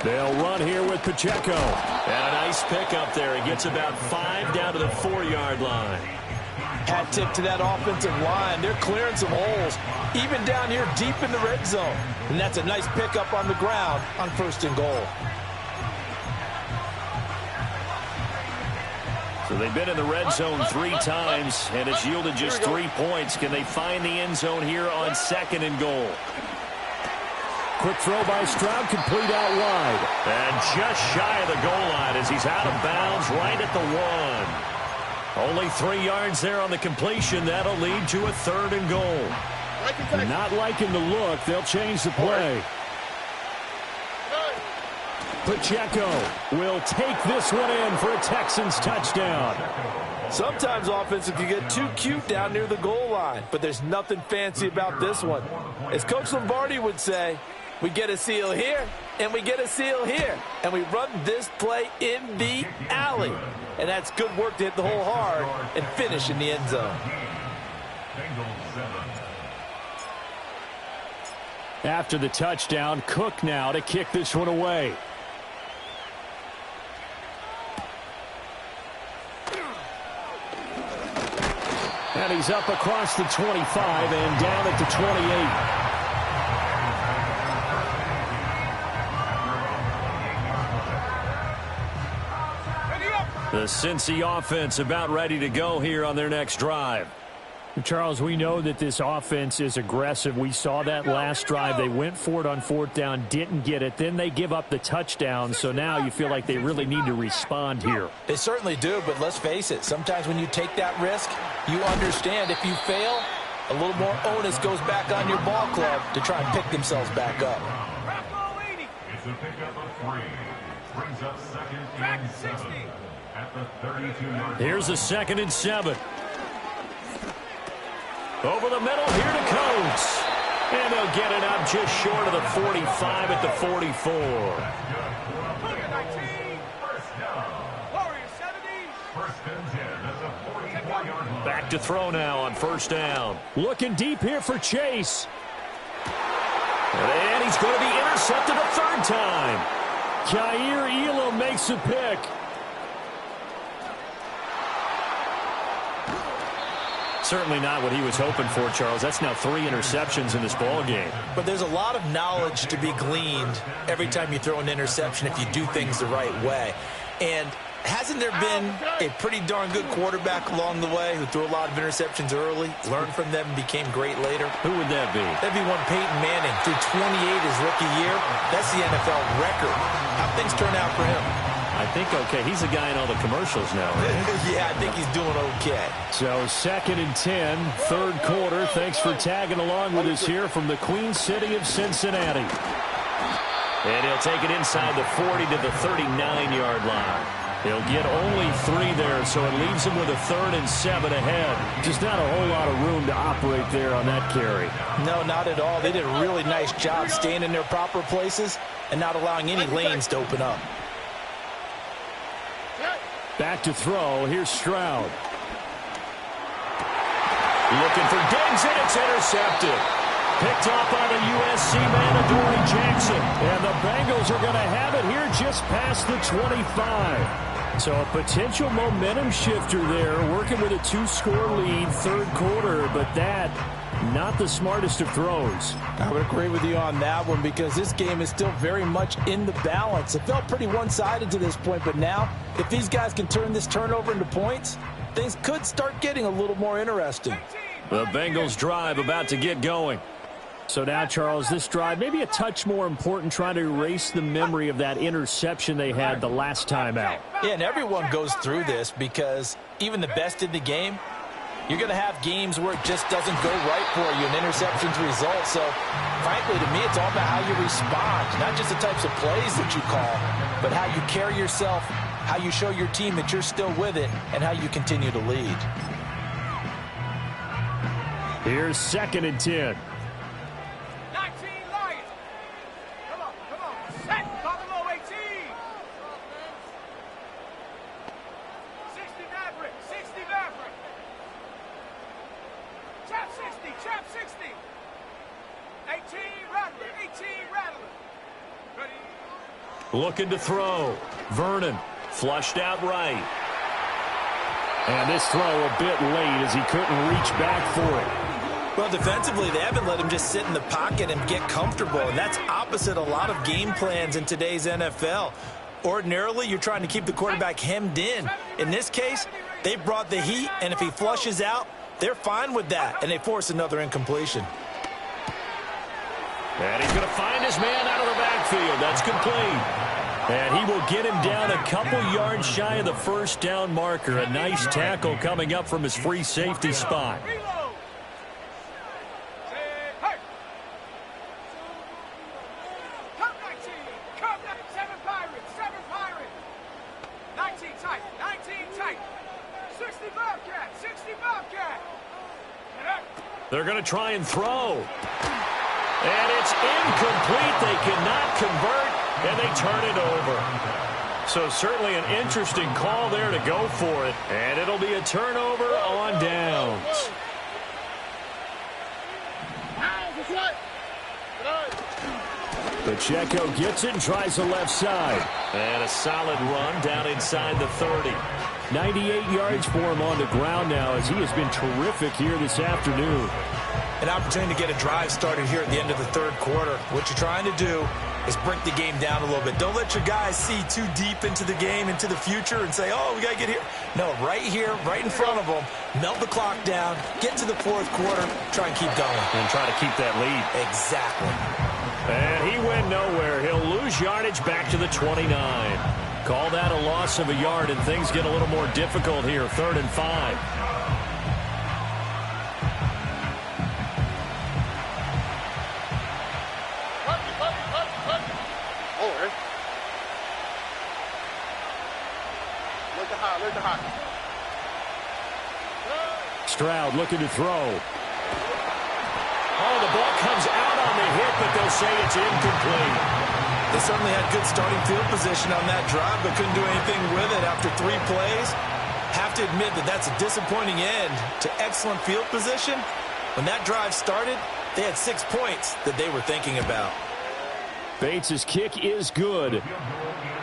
Speaker 1: They'll run here with Pacheco. And a nice pickup there. He gets about 5 down to the 4-yard line.
Speaker 2: Hat tip to that offensive line. They're clearing some holes, even down here deep in the red zone. And that's a nice pickup on the ground on 1st and goal.
Speaker 1: So they've been in the red zone 3 times, and it's yielded just 3 points. Can they find the end zone here on 2nd and goal?
Speaker 5: Quick throw by Stroud, complete out wide.
Speaker 1: And just shy of the goal line as he's out of bounds right at the 1. Only 3 yards there on the completion. That'll lead to a 3rd and goal.
Speaker 5: Not liking the look. They'll change the play. Pacheco will take this one in for a Texans touchdown.
Speaker 2: Sometimes offenses can get too cute down near the goal line, but there's nothing fancy about this one. As Coach Lombardi would say, we get a seal here, and we get a seal here, and we run this play in the alley. And that's good work to hit the hole hard and finish in the end zone.
Speaker 5: After the touchdown, Cook now to kick this one away. And he's up across the 25 and down at the 28. The Cincy offense about ready to go here on their next drive. Charles, we know that this offense is aggressive. We saw that last drive. They went for it on fourth down, didn't get it. Then they give up the touchdown. So now you feel like they really need to respond here.
Speaker 2: They certainly do, but let's face it. Sometimes when you take that risk, you understand if you fail, a little more onus goes back on your ball club to try and pick themselves back up.
Speaker 3: It's a pickup of 3. Brings up 2nd and 7 at the 32-yard line.
Speaker 5: Here's a 2nd and 7. Over the middle, here to Coates. And they'll get it up just short of the 45 at the 44. Back to throw now on first down. Looking deep here for Chase. And he's going to be intercepted a third time. Jair Elam makes a pick. Certainly not what he was hoping for, Charles. That's now 3 interceptions in this ball game.
Speaker 2: But there's a lot of knowledge to be gleaned every time you throw an interception if you do things the right way. And hasn't there been a pretty darn good quarterback along the way who threw a lot of interceptions early, learned from them, and became great later?
Speaker 5: Who would that be?
Speaker 2: That'd be one Peyton Manning. Threw 28 his rookie year. That's the NFL record. How'd things turn out for him?
Speaker 5: I think okay. He's a guy in all the commercials now, right?
Speaker 2: Yeah, I think he's doing okay.
Speaker 5: So 2nd and 10, third quarter. Thanks for tagging along with us here from the Queen City of Cincinnati. And he'll take it inside the 40 to the 39-yard line. He'll get only 3 there, so it leaves him with a 3rd and 7 ahead. Just not a whole lot of room to operate there on that carry.
Speaker 2: No, not at all. They did a really nice job staying in their proper places and not allowing any lanes to open up.
Speaker 5: Back to throw. Here's Stroud. Looking for Diggs, and it's intercepted. Picked off by the USC man, Adoree Jackson. And the Bengals are going to have it here just past the 25. So a potential momentum shifter there, working with a 2-score lead, third quarter, but that not the smartest of throws.
Speaker 2: I would agree with you on that one because this game is still very much in the balance. It felt pretty one-sided to this point, but now if these guys can turn this turnover into points, things could start getting a little more interesting.
Speaker 5: The Bengals drive about to get going. So now, Charles, this drive maybe a touch more important, trying to erase the memory of that interception they had the last time out.
Speaker 2: Yeah, and everyone goes through this because even the best in the game, you're going to have games where it just doesn't go right for you, and interceptions result. So, frankly, to me, it's all about how you respond, not just the types of plays that you call, but how you carry yourself, how you show your team that you're still with it, and how you continue to lead.
Speaker 5: Here's 2nd and 10.
Speaker 4: 19 Lions. Come on. Set. Buffalo 18. 60 Maverick. 60 Maverick. Chap 60. 18 Rattler. Ready.
Speaker 5: Looking to throw. Vernon flushed out right. And this throw a bit late as he couldn't reach back for it.
Speaker 2: Well, defensively, they haven't let him just sit in the pocket and get comfortable, and that's opposite a lot of game plans in today's NFL. Ordinarily, you're trying to keep the quarterback hemmed in. In this case, they brought the heat, and if he flushes out, they're fine with that, and they force another incompletion.
Speaker 5: And he's going to find his man out of the backfield. That's complete. And he will get him down a couple yards shy of the first down marker. A nice tackle coming up from his free safety spot.
Speaker 4: Come 19. Come 7 Pirates.
Speaker 1: They're going to try and throw. And it's incomplete. They cannot convert, and they turn it over. So certainly an interesting call there to go for it. And it'll be a turnover on downs.
Speaker 5: Pacheco gets it and tries the left side.
Speaker 1: And a solid run down inside the 30.
Speaker 5: 98 yards for him on the ground now as he has been terrific here this afternoon.
Speaker 2: An opportunity to get a drive started here at the end of the third quarter. What you're trying to do is break the game down a little bit. Don't let your guys see too deep into the game, into the future, and say, oh, we got to get here. No, right here, right in front of them, melt the clock down, get to the fourth quarter, try and keep going.
Speaker 1: And try to keep that lead.
Speaker 2: Exactly.
Speaker 1: And he went nowhere. He'll lose yardage back to the 29. Call that a loss of a yard, and things get a little more difficult here. 3rd and 5.
Speaker 5: Stroud looking to throw.
Speaker 1: Oh, the ball comes out on the hit, but they'll say it's incomplete.
Speaker 2: They certainly had good starting field position on that drive, but couldn't do anything with it after 3 plays. Have to admit that that's a disappointing end to excellent field position. When that drive started, they had 6 points that they were thinking about.
Speaker 5: Bates' kick is good.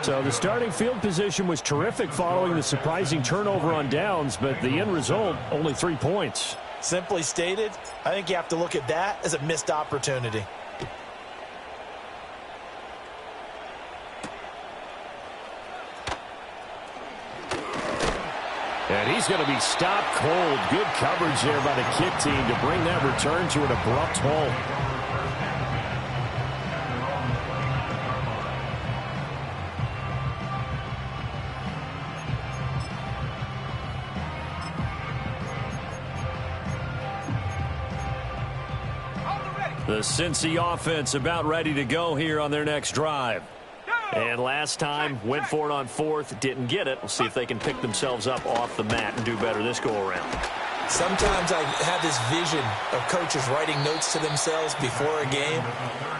Speaker 5: So the starting field position was terrific following the surprising turnover on downs, but the end result, only 3 points.
Speaker 2: Simply stated, I think you have to look at that as a missed opportunity.
Speaker 5: And he's going to be stopped cold. Good coverage there by the kick team to bring that return to an abrupt halt. The Cincy offense about ready to go here on their next drive.
Speaker 1: And last time, went for it on 4th, didn't get it. We'll see if they can pick themselves up off the mat and do better this go-around.
Speaker 2: Sometimes I have this vision of coaches writing notes to themselves before a game,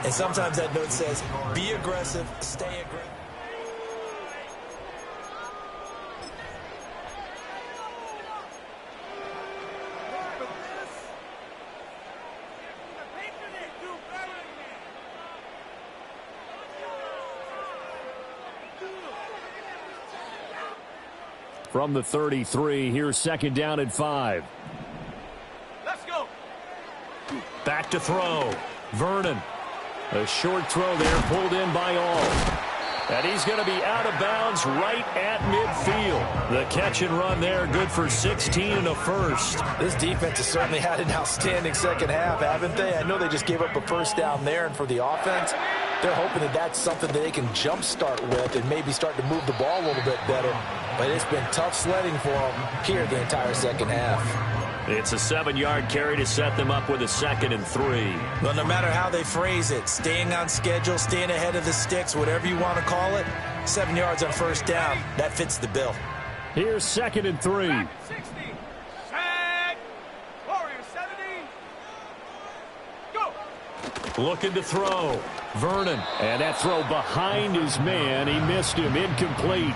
Speaker 2: and sometimes that note says, be aggressive, stay aggressive.
Speaker 5: From the 33, here's 2nd down and 5.
Speaker 4: Let's go.
Speaker 1: Back to throw. Vernon.
Speaker 5: A short throw there, pulled in by all.
Speaker 1: And he's going to be out of bounds right at midfield. The catch and run there, good for 16 and a first.
Speaker 2: This defense has certainly had an outstanding second half, haven't they? I know they just gave up a first down there, and for the offense, they're hoping that that's something that they can jumpstart with and maybe start to move the ball a little bit better. But it's been tough sledding for them here the entire second half.
Speaker 1: It's a 7-yard carry to set them up with a 2nd and 3.
Speaker 2: Well, no matter how they phrase it, staying on schedule, staying ahead of the sticks, whatever you want to call it, 7 yards on first down, that fits the bill.
Speaker 5: Here's 2nd and 3.
Speaker 4: 60. Set. Warriors 70. Go.
Speaker 1: Looking to throw. Vernon.
Speaker 5: And that throw behind his man. He missed him. Incomplete.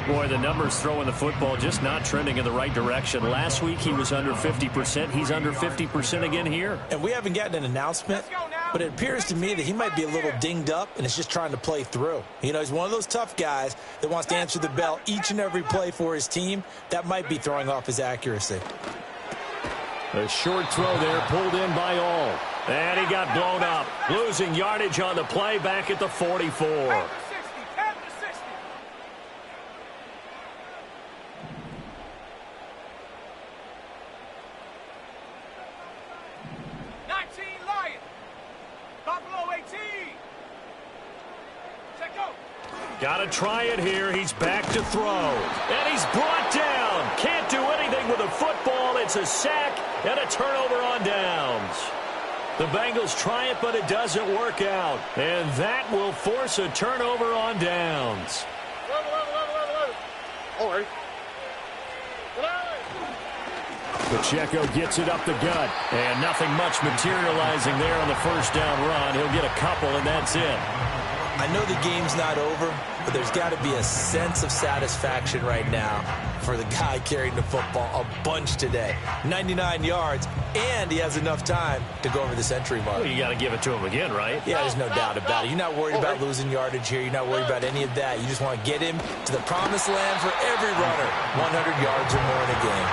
Speaker 1: Boy, the numbers throwing the football just not trending in the right direction. Last week he was under 50%. He's under 50% again here.
Speaker 2: And we haven't gotten an announcement, but it appears to me that he might be a little dinged up and is just trying to play through. You know, he's one of those tough guys that wants to answer the bell each and every play for his team. That might be throwing off his accuracy.
Speaker 5: A short throw there, pulled in by all.
Speaker 1: And he got blown up. Losing yardage on the play back at the 44.
Speaker 4: 19 Lions. Buffalo 18. Check go.
Speaker 1: Got to try it here. He's back to throw. And he's brought down. Can't do anything with a football. It's a sack and a turnover on downs. The Bengals try it, but it doesn't work out. And that will force a turnover on downs.
Speaker 5: Pacheco gets it up the gut.
Speaker 1: And nothing much materializing there on the first down run. He'll get a couple, and that's it.
Speaker 2: I know the game's not over, but there's got to be a sense of satisfaction right now for the guy carrying the football a bunch today. 99 yards, and he has enough time to go over the century mark.
Speaker 1: Well, you got to give it to him again, right?
Speaker 2: Yeah, there's no doubt about it. You're not worried about losing yardage here. You're not worried about any of that. You just want to get him to the promised land for every runner. 100 yards or more in a game.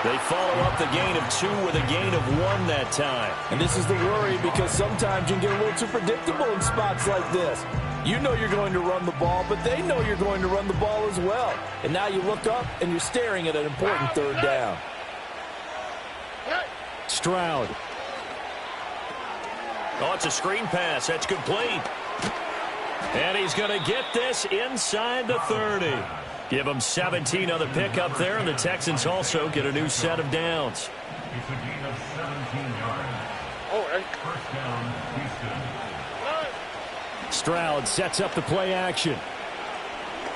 Speaker 1: They follow up the gain of 2 with a gain of 1 that time.
Speaker 2: And this is the worry, because sometimes you can get a little too predictable in spots like this. You know you're going to run the ball, but they know you're going to run the ball as well. And now you look up, and you're staring at an important third down.
Speaker 5: Stroud.
Speaker 1: Oh, it's a screen pass. That's complete. And he's going to get this inside the 30. Give him 17 on the pickup there, and the Texans also get a new set of downs.
Speaker 3: It's a gain of 17 yards. First down, Houston.
Speaker 5: Stroud sets up the play action.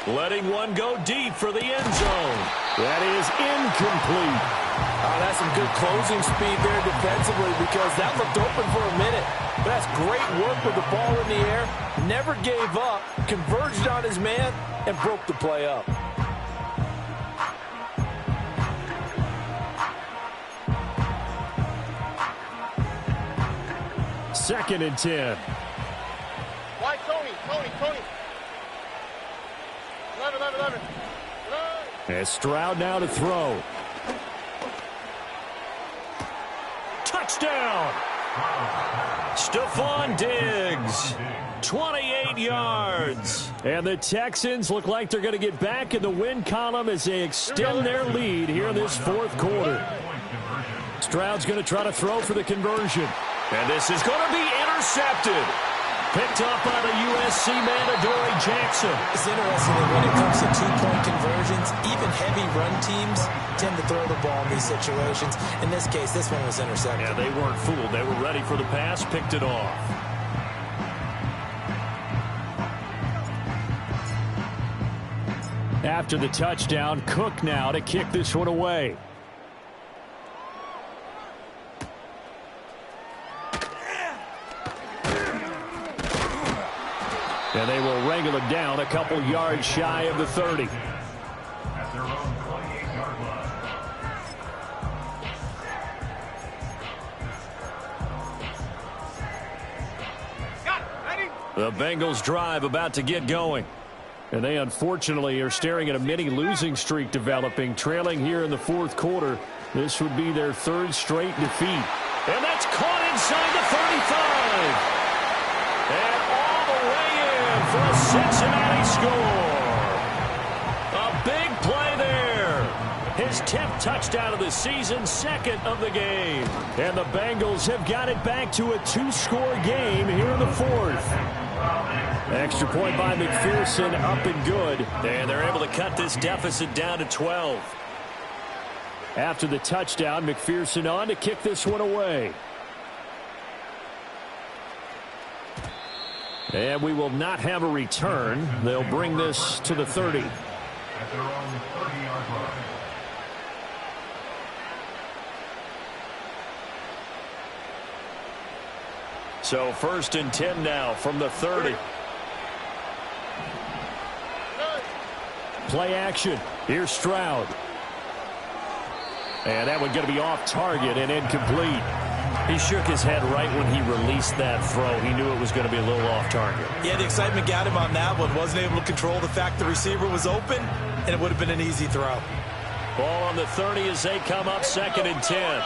Speaker 1: Letting one go deep for the end zone.
Speaker 5: That is incomplete.
Speaker 2: Oh, that's some good closing speed there defensively, because that looked open for a minute. But that's great work with the ball in the air. Never gave up, converged on his man, and broke the play up.
Speaker 5: Second and 10.
Speaker 4: Why, Tony? 11.
Speaker 5: And Stroud now to throw.
Speaker 1: Touchdown! Stephon Diggs, 28 yards.
Speaker 5: And the Texans look like they're going to get back in the win column as they extend their lead here in this fourth quarter. Stroud's going to try to throw for the conversion.
Speaker 1: And this is going to be intercepted. Picked up by the USC man, Adoree Jackson.
Speaker 2: It's interesting that when it comes to two-point conversions, even heavy run teams tend to throw the ball in these situations. In this case, this one was intercepted.
Speaker 1: Yeah, they weren't fooled. They were ready for the pass, picked it off.
Speaker 5: After the touchdown, Cook now to kick this one away. And they will wrangle it down a couple yards shy of the 30.
Speaker 3: At their own 28-yard line.
Speaker 4: Got it. Ready?
Speaker 1: The Bengals drive about to get going.
Speaker 5: And they unfortunately are staring at a mini losing streak developing, trailing here in the fourth quarter. This would be their third straight defeat.
Speaker 1: And that's caught inside the 35. And all the way in for a Cincinnati score. A big play there. His 10th touchdown of the season, second of the game.
Speaker 5: And the Bengals have got it back to a two-score game here in the fourth. Extra point by McPherson, up and good.
Speaker 1: And they're able to cut this deficit down to 12.
Speaker 5: After the touchdown, McPherson on to kick this one away. And we will not have a return. They'll bring this to the 30.
Speaker 3: At their own 30-yard line.
Speaker 1: So first and 10 now from the 30.
Speaker 5: Play action. Here's Stroud. And that one going to be off target and incomplete.
Speaker 1: He shook his head right when he released that throw. He knew it was going to be a little off target.
Speaker 2: Yeah, the excitement got him on that one. Wasn't able to control the fact the receiver was open, and it would have been an easy throw.
Speaker 1: Ball on the 30 as they come up second and 10.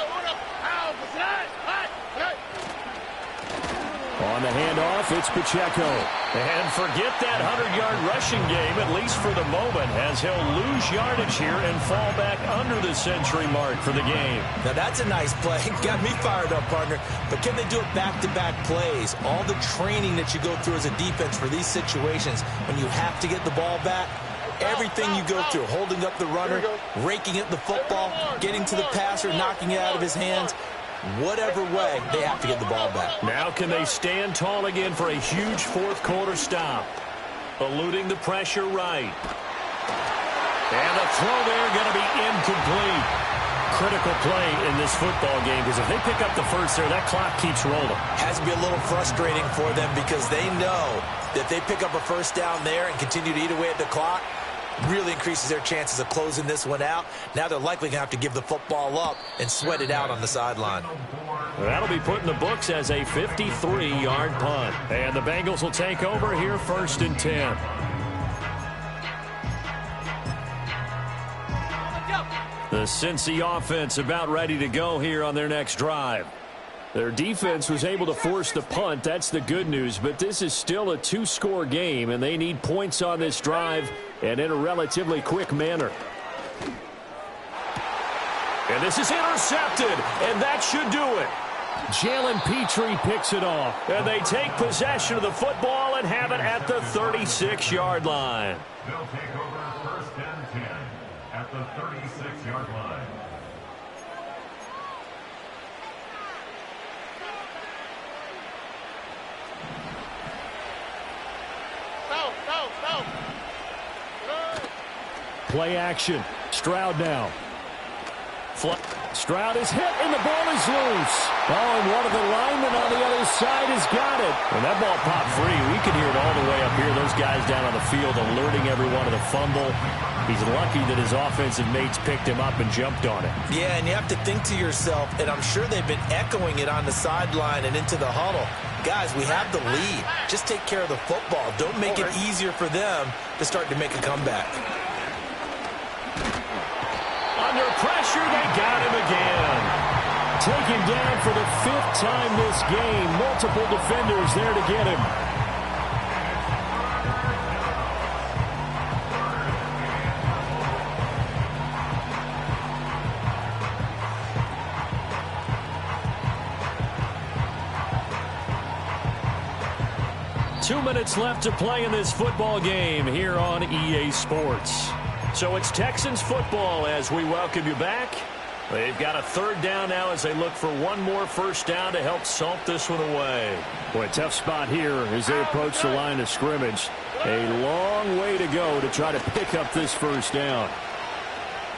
Speaker 5: On the handoff, it's Pacheco.
Speaker 1: And forget that 100-yard rushing game, at least for the moment, as he'll lose yardage here and fall back under the century mark for the game.
Speaker 2: Now, that's a nice play. Got me fired up, partner. But can they do it back-to-back plays? All the training that you go through as a defense for these situations, when you have to get the ball back, everything you go through, holding up the runner, raking at the football, getting to the passer, knocking it out of his hands, whatever way, they have to get the ball back.
Speaker 1: Now can they stand tall again for a huge fourth quarter stop? Eluding the pressure right. And the throw there going to be incomplete. critical play in this football game because if they pick up the first there, that clock keeps rolling.
Speaker 2: Has to be a little frustrating for them because they know that they pick up a first down there and continue to eat away at the clock, really increases their chances of closing this one out. Now they're likely going to have to give the football up and sweat it out on the sideline.
Speaker 1: That'll be put in the books as a 53-yard punt. And the Bengals will take over here 1st and 10. The Cincy offense about ready to go here on their next drive. Their defense was able to force the punt. That's the good news. But this is still a 2-score game, and they need points on this drive and in a relatively quick manner. And this is intercepted, and that should do it. Jalen Petrie picks it off, and they take possession of the football and have it at the 36-yard line.
Speaker 3: They'll take over 1st and 10 at the 36-yard line.
Speaker 5: Play action. Stroud now. Stroud is hit, and the ball is loose. Oh, and one of the linemen on the other side has got it.
Speaker 1: And that ball popped free. We could hear it all the way up here. Those guys down on the field alerting everyone of the fumble. He's lucky that his offensive mates picked him up and jumped on it.
Speaker 2: Yeah, and you have to think to yourself, and I'm sure they've been echoing it on the sideline and into the huddle. Guys, we have the lead. Just take care of the football. Don't make it easier for them to start to make a comeback.
Speaker 1: Under pressure, they got him again.
Speaker 5: Taken down for the 5th time this game. Multiple defenders there to get him. Two minutes left to play in this football game here on EA Sports. So it's Texans football as we welcome you back. They've got a 3rd down now as they look for one more first down to help salt this one away. Boy, tough spot here as they approach the line of scrimmage. A long way to go to try to pick up this first down.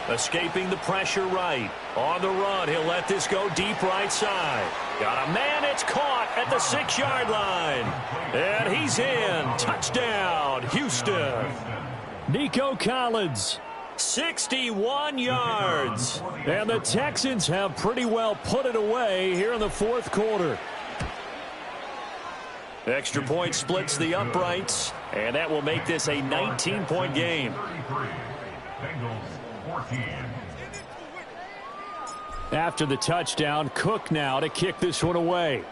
Speaker 5: Escaping the pressure right. On the run, he'll let this go deep right side. Got a man, it's caught at the 6-yard line. And he's in. Touchdown, Houston. Nico Collins, 61 yards. And the Texans have pretty well put it away here in the 4th quarter. Extra point splits the uprights, and that will make this a 19-point game. After the touchdown, Cook now to kick this one away.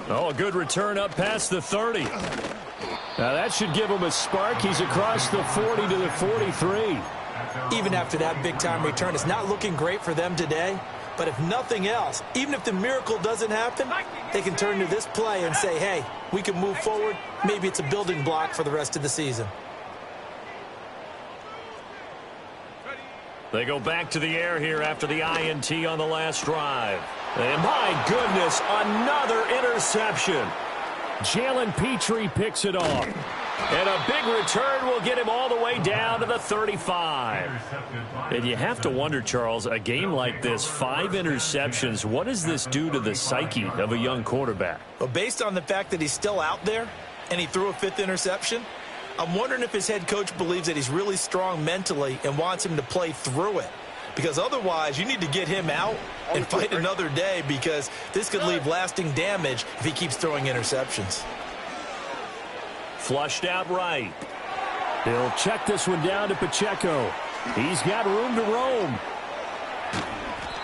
Speaker 5: Oh, a good return up past the 30. Now that should give him a spark. He's across the 40 to the 43.
Speaker 2: Even after that big-time return, it's not looking great for them today. But if nothing else, even if the miracle doesn't happen, they can turn to this play and say, hey, we can move forward. Maybe it's a building block for the rest of the season.
Speaker 1: They go back to the air here after the INT on the last drive. And my goodness, another interception.
Speaker 5: Jalen Petrie picks it off.
Speaker 1: And a big return will get him all the way down to the 35. And you have to wonder, Charles, a game like this, 5 interceptions, what does this do to the psyche of a young quarterback?
Speaker 2: Well, based on the fact that he's still out there and he threw a 5th interception, I'm wondering if his head coach believes that he's really strong mentally and wants him to play through it. Because otherwise, you need to get him out and fight another day because this could leave lasting damage if he keeps throwing interceptions.
Speaker 1: Flushed out right.
Speaker 5: He'll check this one down to Pacheco. He's got room to roam.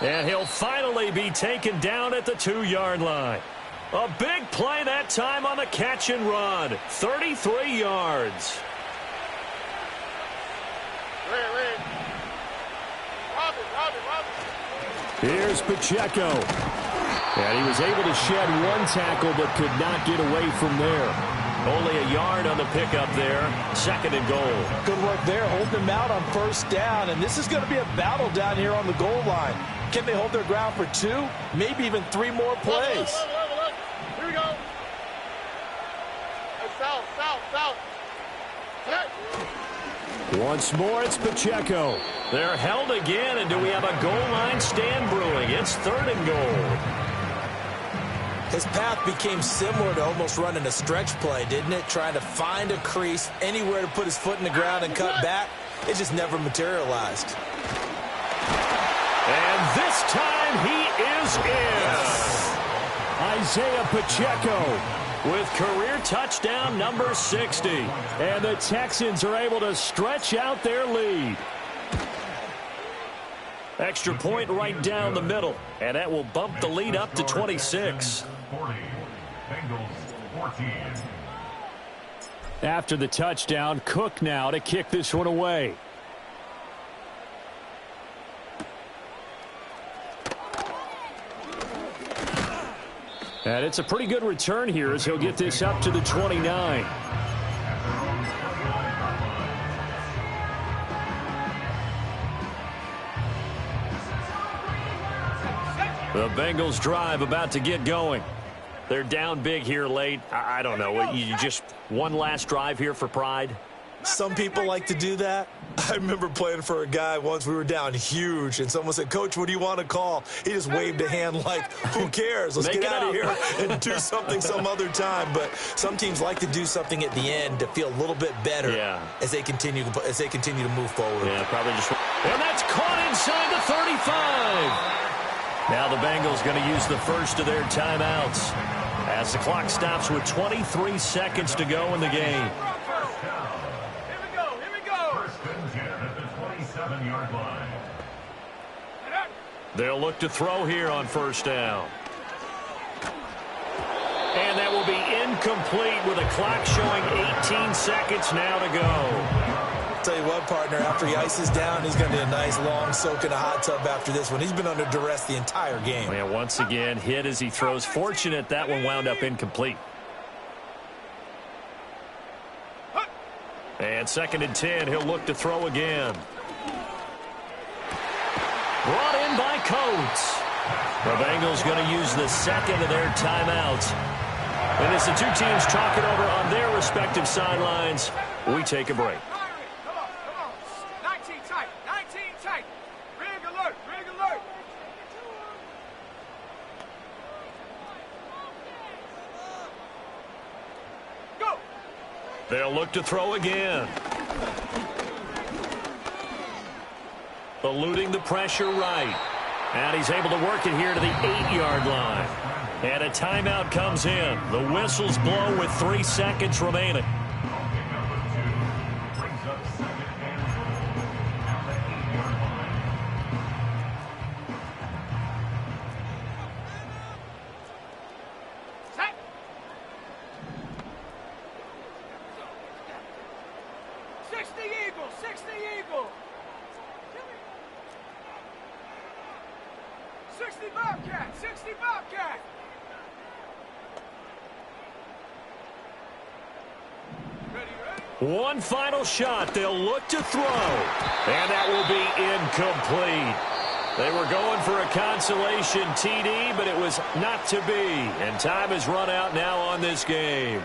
Speaker 1: And he'll finally be taken down at the 2-yard line. A big play that time on the catch and run. 33 yards.
Speaker 5: Here's Pacheco. And he was able to shed one tackle but could not get away from there.
Speaker 1: Only a yard on the pickup there. 2nd and goal.
Speaker 2: Good work there, holding them out on first down. And this is going to be a battle down here on the goal line. Can they hold their ground for 2, maybe even 3 more plays?
Speaker 6: Here we go. South.
Speaker 5: Once more, it's Pacheco.
Speaker 1: They're held again, and do we have a goal line stand brewing? It's 3rd and goal.
Speaker 2: His path became similar to almost running a stretch play, didn't it? Trying to find a crease, anywhere to put his foot in the ground and cut back. It just never materialized.
Speaker 1: And this time he is in.
Speaker 5: Isaiah Pacheco
Speaker 1: With career touchdown number 60.
Speaker 5: And the Texans are able to stretch out their lead.
Speaker 1: Extra point right down the middle. And that will bump the lead up to 26.
Speaker 3: 40. Bengals 14.
Speaker 5: After the touchdown, Cook now to kick this one away. And it's a pretty good return here as he'll get this up to the 29.
Speaker 1: The Bengals drive about to get going. They're down big here late. I don't know. You just one last drive here for pride?
Speaker 2: Some people like to do that. I remember playing for a guy once. We were down huge, and someone said, "Coach, what do you want to call?" He just waved a hand like, who cares? Let's get out of here and do something some other time. But some teams like to do something at the end to feel a little bit better as they continue to move forward.
Speaker 1: Yeah, probably just. And that's caught inside the 35. Now the Bengals going to use the first of their timeouts as the clock stops with 23 seconds to go in the game. They'll look to throw here on first down. And that will be incomplete with a clock showing 18 seconds now to go.
Speaker 2: Tell you what, partner, after he ices down, he's going to do a nice long soak in a hot tub after this one. He's been under duress the entire game.
Speaker 1: And once again, hit as he throws. Fortunate that one wound up incomplete. And 2nd and 10, he'll look to throw again. Brought in by Coates. The Bengals going to use the second of their timeouts. And as the two teams talk it over on their respective sidelines, we take a break.
Speaker 4: Come on. 19 tight. Rig alert. Go.
Speaker 1: They'll look to throw again. Eluding the pressure right. And he's able to work it here to the 8-yard line. And a timeout comes in. The whistles blow with 3 seconds remaining.
Speaker 4: Set. 60 Eagle. 60 Bobcat. Ready?
Speaker 1: One final shot. They'll look to throw. And that will be incomplete. They were going for a consolation TD, but it was not to be. And time has run out now on this game.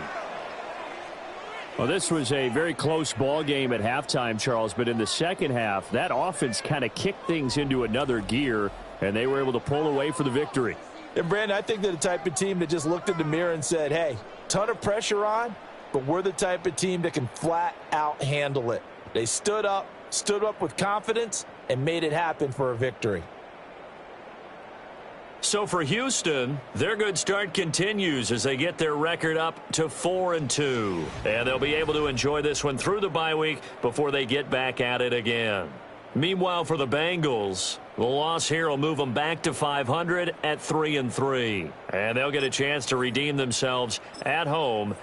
Speaker 5: Well, this was a very close ball game at halftime, Charles, but in the second half, that offense kind of kicked things into another gear, and they were able to pull away for the victory.
Speaker 2: And, Brandon, I think they're the type of team that just looked in the mirror and said, hey, ton of pressure on, but we're the type of team that can flat out handle it. They stood up with confidence, and made it happen for a victory.
Speaker 1: So for Houston, their good start continues as they get their record up to 4-2. And they'll be able to enjoy this one through the bye week before they get back at it again. Meanwhile, for the Bengals, the loss here will move them back to 500 at 3-3. And they'll get a chance to redeem themselves at home